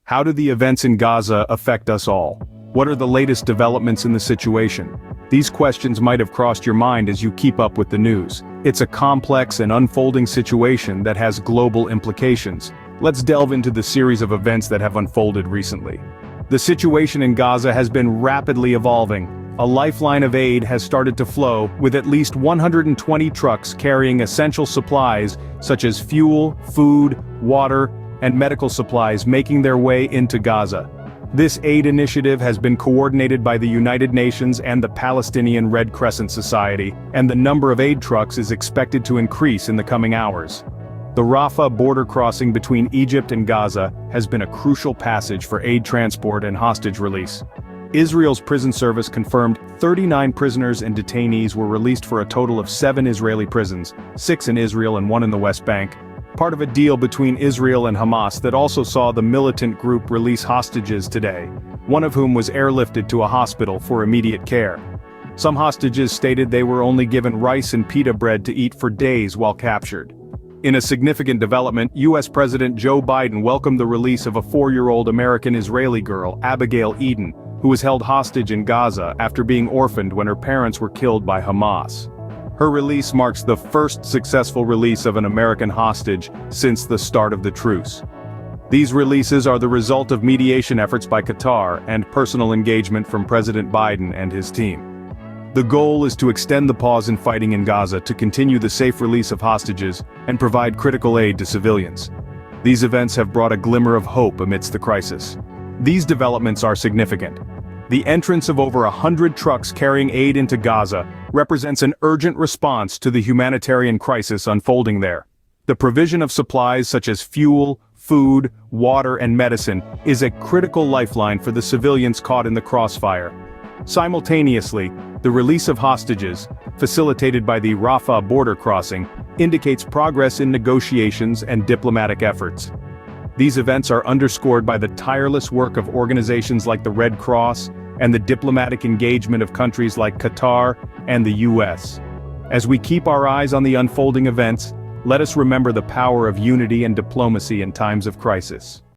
How do the events in Gaza affect us all? What are the latest developments in the situation? These questions might have crossed your mind as you keep up with the news. It's a complex and unfolding situation that has global implications. Let's delve into the series of events that have unfolded recently. The situation in Gaza has been rapidly evolving. A lifeline of aid has started to flow, with at least 120 trucks carrying essential supplies such as fuel, food, water, and medical supplies making their way into Gaza. This aid initiative has been coordinated by the United Nations and the Palestinian Red Crescent Society, and the number of aid trucks is expected to increase in the coming hours. The Rafah border crossing between Egypt and Gaza has been a crucial passage for aid transport and hostage release. Israel's prison service confirmed 39 prisoners and detainees were released for a total of 7 Israeli prisons, 6 in Israel and 1 in the West Bank, part of a deal between Israel and Hamas that also saw the militant group release hostages today, one of whom was airlifted to a hospital for immediate care. Some hostages stated they were only given rice and pita bread to eat for days while captured. In a significant development, U.S. President Joe Biden welcomed the release of a 4-year-old American-Israeli girl, Abigail Eden, who was held hostage in Gaza after being orphaned when her parents were killed by Hamas. Her release marks the first successful release of an American hostage since the start of the truce. These releases are the result of mediation efforts by Qatar and personal engagement from President Biden and his team. The goal is to extend the pause in fighting in Gaza to continue the safe release of hostages and provide critical aid to civilians. These events have brought a glimmer of hope amidst the crisis. These developments are significant. The entrance of over 100 trucks carrying aid into Gaza represents an urgent response to the humanitarian crisis unfolding there. The provision of supplies such as fuel, food, water, and medicine is a critical lifeline for the civilians caught in the crossfire. Simultaneously, the release of hostages, facilitated by the Rafah border crossing, indicates progress in negotiations and diplomatic efforts. These events are underscored by the tireless work of organizations like the Red Cross and the diplomatic engagement of countries like Qatar and the U.S. As we keep our eyes on the unfolding events, let us remember the power of unity and diplomacy in times of crisis.